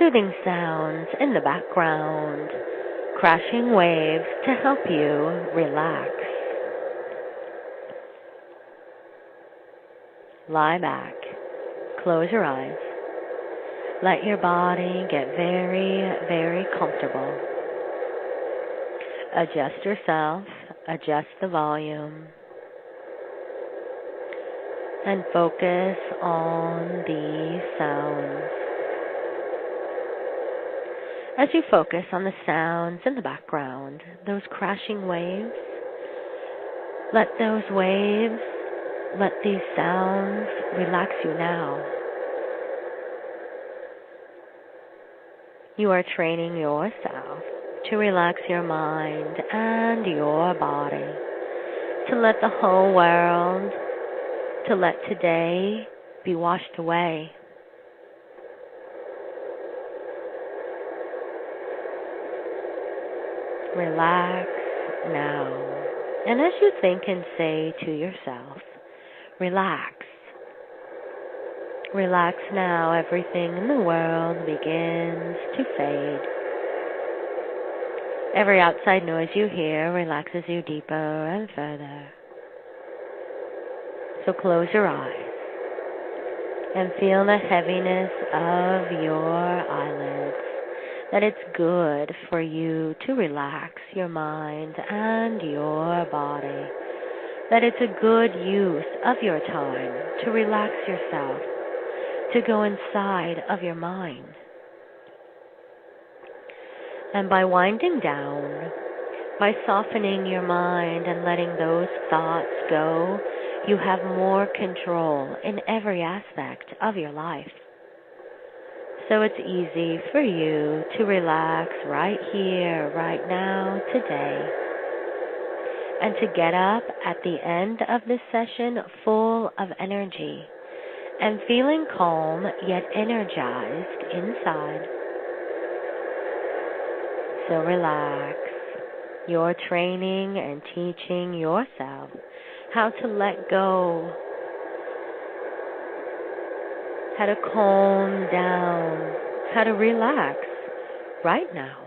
soothing sounds in the background, crashing waves to help you relax. Lie back, close your eyes. Let your body get very, very comfortable. Adjust yourself, adjust the volume, and focus on these sounds. As you focus on the sounds in the background, those crashing waves, let those waves, let these sounds relax you now. You are training yourself to relax your mind and your body, to let the whole world, to let today be washed away. Relax now. And as you think and say to yourself, relax. Relax now. Everything in the world begins to fade. Every outside noise you hear relaxes you deeper and further. So close your eyes and feel the heaviness of your eyelids, that it's good for you to relax your mind and your body, that it's a good use of your time to relax yourself, to go inside of your mind. And by winding down, by softening your mind and letting those thoughts go, you have more control in every aspect of your life. So it's easy for you to relax right here, right now, today, and to get up at the end of this session full of energy and feeling calm yet energized inside. So relax. You're training and teaching yourself how to let go, how to calm down, how to relax right now.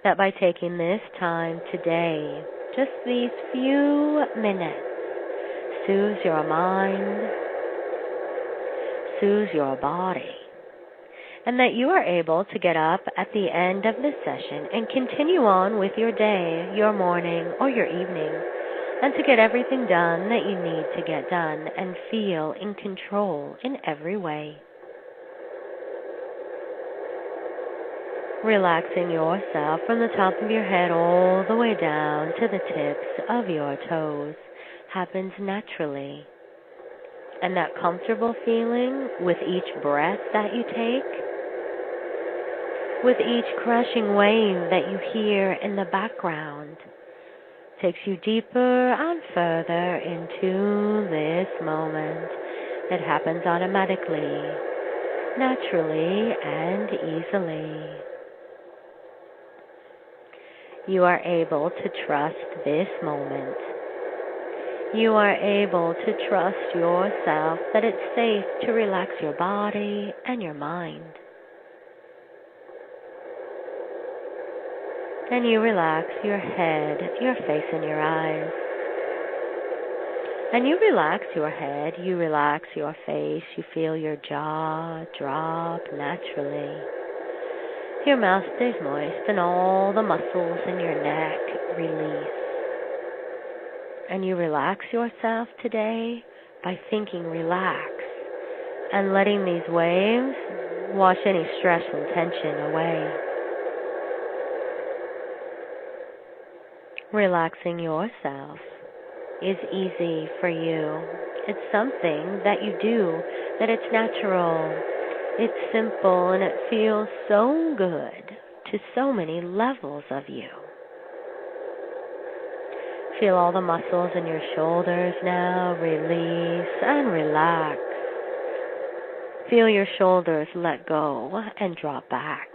That by taking this time today, just these few minutes, soothes your mind, soothes your body, and that you are able to get up at the end of this session and continue on with your day, your morning, or your evening, and to get everything done that you need to get done and feel in control in every way. Relaxing yourself from the top of your head all the way down to the tips of your toes happens naturally. And that comfortable feeling with each breath that you take, with each crashing wave that you hear in the background, takes you deeper and further into this moment that happens automatically, naturally, and easily. You are able to trust this moment. You are able to trust yourself that it's safe to relax your body and your mind. And you relax your head, your face, and your eyes. And you relax your head, you relax your face, you feel your jaw drop naturally. Your mouth stays moist and all the muscles in your neck release. And you relax yourself today by thinking relax and letting these waves wash any stress and tension away. Relaxing yourself is easy for you. It's something that you do, that it's natural, it's simple, and it feels so good to so many levels of you. Feel all the muscles in your shoulders now release and relax. Feel your shoulders let go and drop back.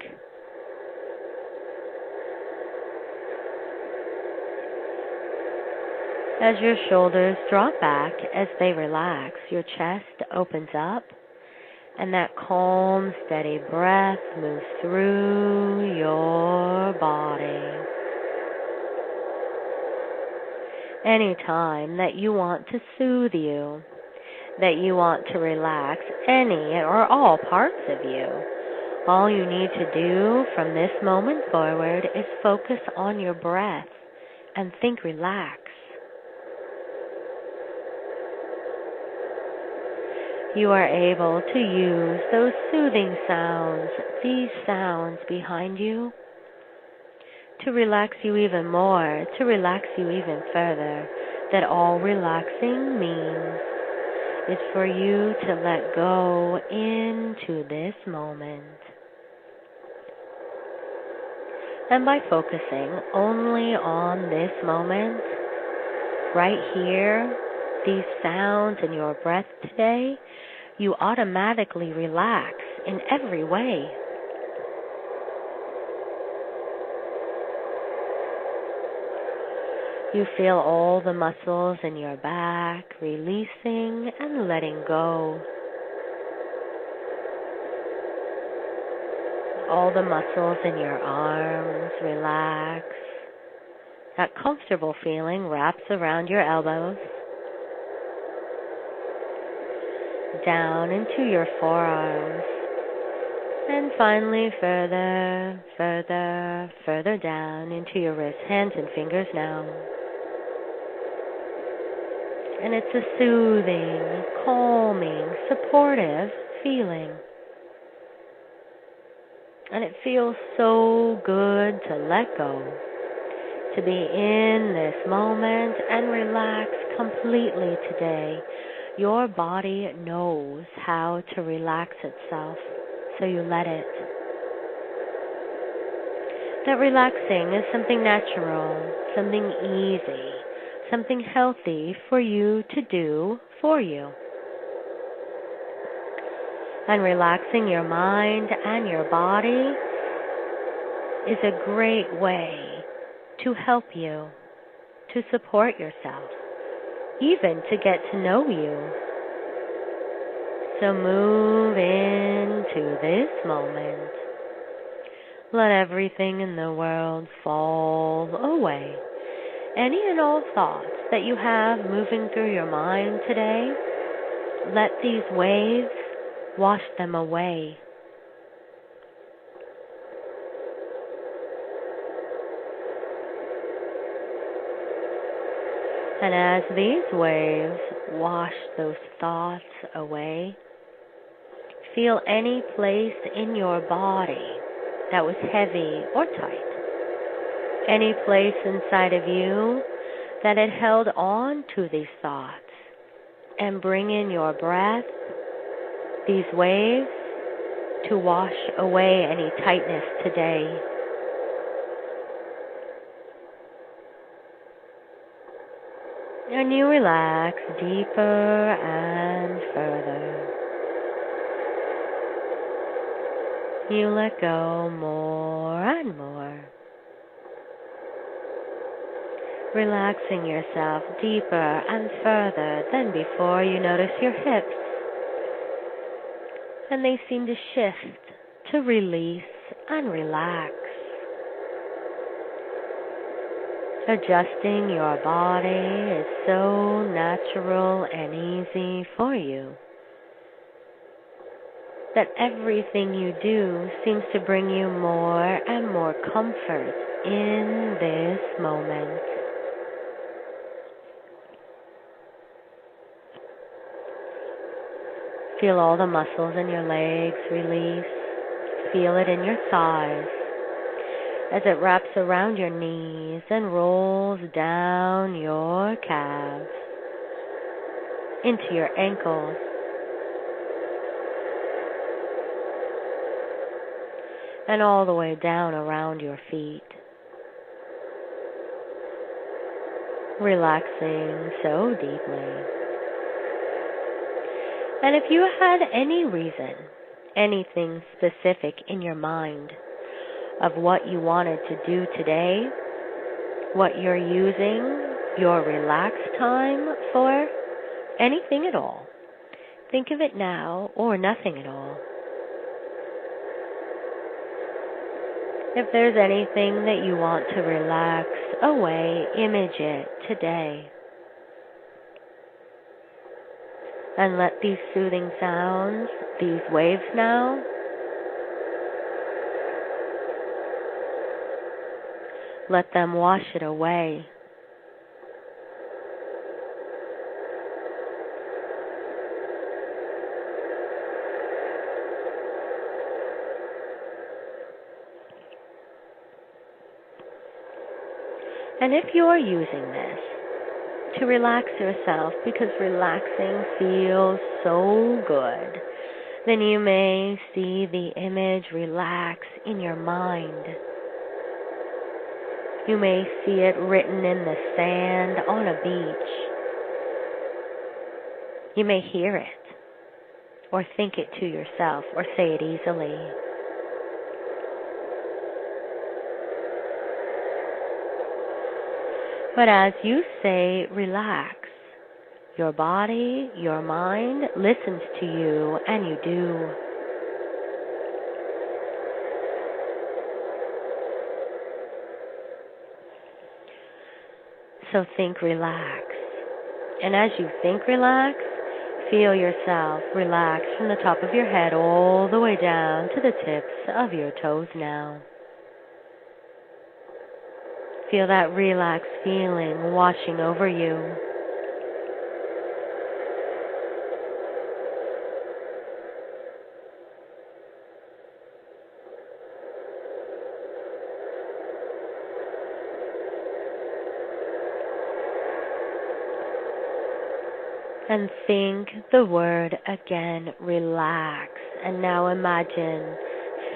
As your shoulders drop back, as they relax, your chest opens up And that calm, steady breath moves through your body. Anytime that you want to soothe you, that you want to relax any or all parts of you, all you need to do from this moment forward is focus on your breath and think relax. You are able to use those soothing sounds, these sounds behind you, to relax you even more, to relax you even further. That all relaxing means is for you to let go into this moment. And by focusing only on this moment, right here, these sounds and your breath today, you automatically relax in every way. You feel all the muscles in your back releasing and letting go. All the muscles in your arms relax. That comfortable feeling wraps around your elbows, down into your forearms, and finally further, further, further down into your wrists, hands, and fingers now. And it's a soothing, calming, supportive feeling. And it feels so good to let go, to be in this moment and relax completely today. Your body knows how to relax itself, so you let it. That relaxing is something natural, something easy, something healthy for you to do for you. And relaxing your mind and your body is a great way to help you, to support yourself, even to get to know you. So move into this moment. Let everything in the world fall away. Any and all thoughts that you have moving through your mind today, let these waves wash them away. And as these waves wash those thoughts away, feel any place in your body that was heavy or tight. Any place inside of you that had held on to these thoughts. And bring in your breath, these waves, to wash away any tightness today. And you relax deeper and further. You let go more and more. Relaxing yourself deeper and further than before. You notice your hips, and they seem to shift, to release and relax. Adjusting your body is so natural and easy for you that everything you do seems to bring you more and more comfort in this moment. Feel all the muscles in your legs release. Feel it in your thighs as it wraps around your knees and rolls down your calves into your ankles. And all the way down around your feet. Relaxing so deeply. And if you had any reason, anything specific in your mind of what you wanted to do today, what you're using your relaxed time for, anything at all, Think of it now or nothing at all. If there's anything that you want to relax away, image it today. And let these soothing sounds, these waves now, let them wash it away. And if you're using this to relax yourself because relaxing feels so good, then you may see the image relax in your mind. You may see it written in the sand on a beach. You may hear it, or think it to yourself, or say it easily. But as you say, relax, your body, your mind listens to you, and you do. So think relax. And as you think relax, feel yourself relax from the top of your head all the way down to the tips of your toes now. Feel that relaxed feeling washing over you. And think the word again, relax. And now imagine,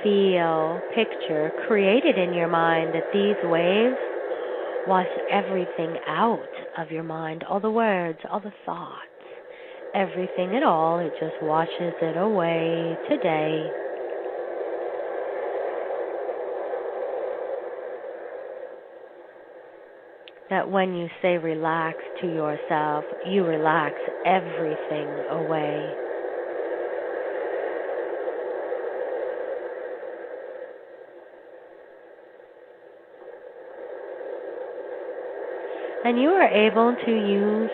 feel, picture, created in your mind that these waves wash everything out of your mind, all the words, all the thoughts, everything at all. It just washes it away today. That when you say relax to yourself, you relax everything away. And you are able to use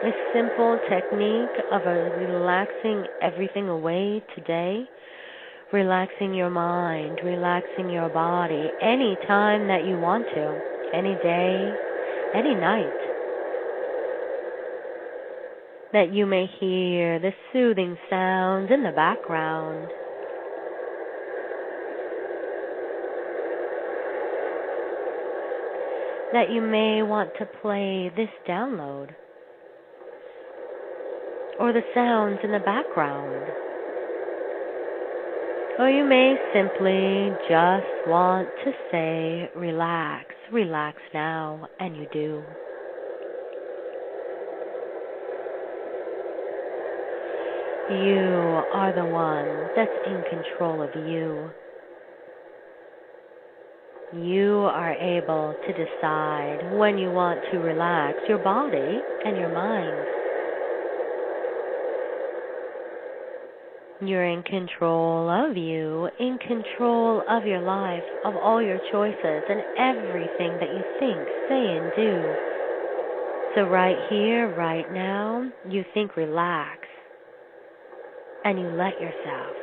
this simple technique of relaxing everything away today, relaxing your mind, relaxing your body, any time that you want to, any day, any night. That you may hear the soothing sounds in the background. That you may want to play this download, or the sounds in the background. Or you may simply just want to say, relax, relax now, and you do. You are the one that's in control of you. You are able to decide when you want to relax your body and your mind. You're in control of you, in control of your life, of all your choices and everything that you think, say, and do. So right here, right now, you think relax, and you let yourself.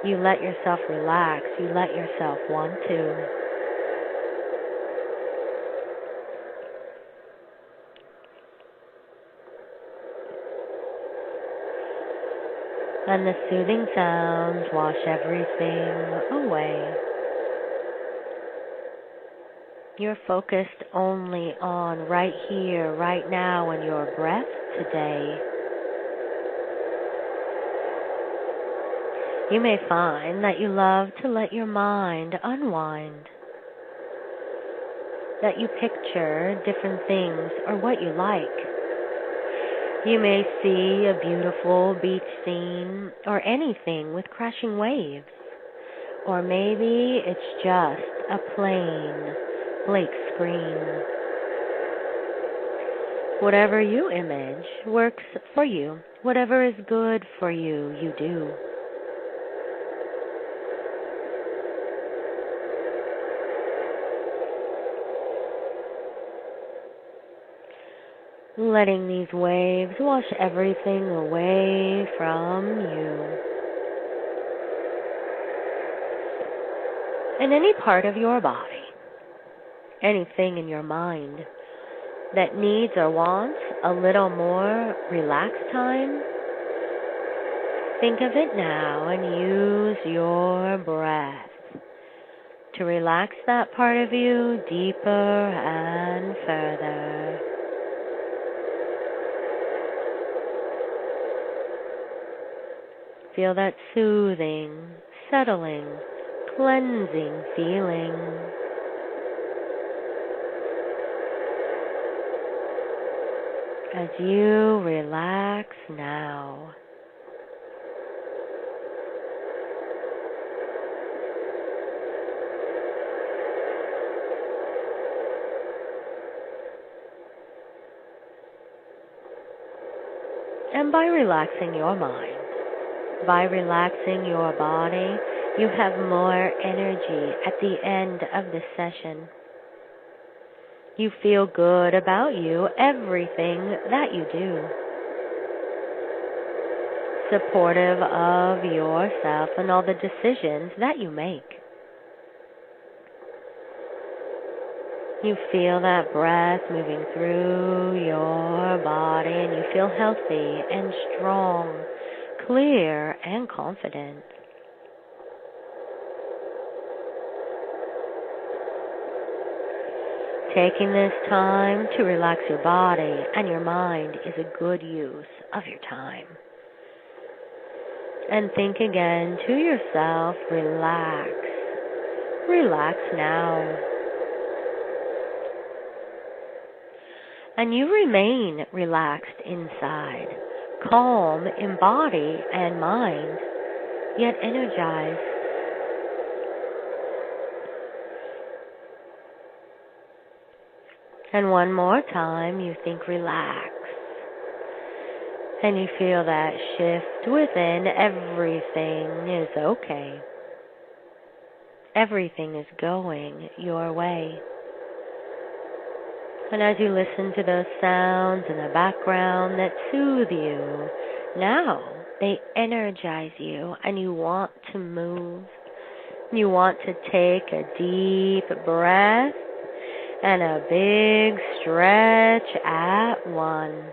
You let yourself relax. You let yourself want to. And the soothing sounds wash everything away. You're focused only on right here, right now, and your breath today. You may find that you love to let your mind unwind. That you picture different things or what you like. You may see a beautiful beach scene or anything with crashing waves. Or maybe it's just a plain blank screen. Whatever you image works for you. Whatever is good for you, you do. Letting these waves wash everything away from you. And any part of your body, anything in your mind that needs or wants a little more relaxed time, think of it now and use your breath to relax that part of you deeper and further. Feel that soothing, settling, cleansing feeling. As you relax now. And by relaxing your mind, by relaxing your body, you have more energy at the end of the session. You feel good about you, everything that you do. Supportive of yourself and all the decisions that you make. You feel that breath moving through your body and you feel healthy and strong, clear and confident. Taking this time to relax your body and your mind is a good use of your time. And think again to yourself, relax. Relax now. And you remain relaxed inside, calm in body and mind, yet energized. And one more time, you think relax. And you feel that shift within. Everything is okay. Everything is going your way. And as you listen to those sounds in the background that soothe you, now they energize you and you want to move. You want to take a deep breath and a big stretch at 1.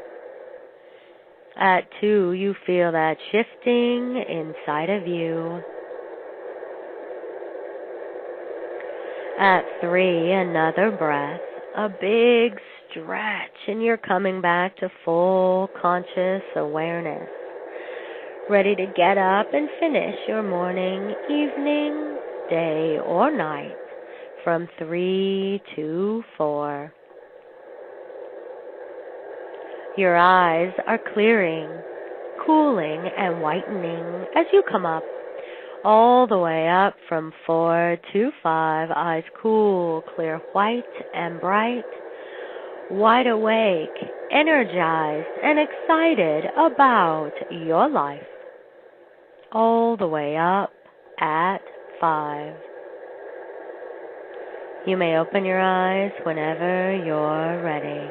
At 2, you feel that shifting inside of you. At 3, another breath, a big stretch, and you're coming back to full conscious awareness. Ready to get up and finish your morning, evening, day, or night from 3 to 4. Your eyes are clearing, cooling, and whitening as you come up. All the way up from 4 to 5, eyes cool, clear, white, and bright. Wide awake, energized, and excited about your life. All the way up at 5. You may open your eyes whenever you're ready.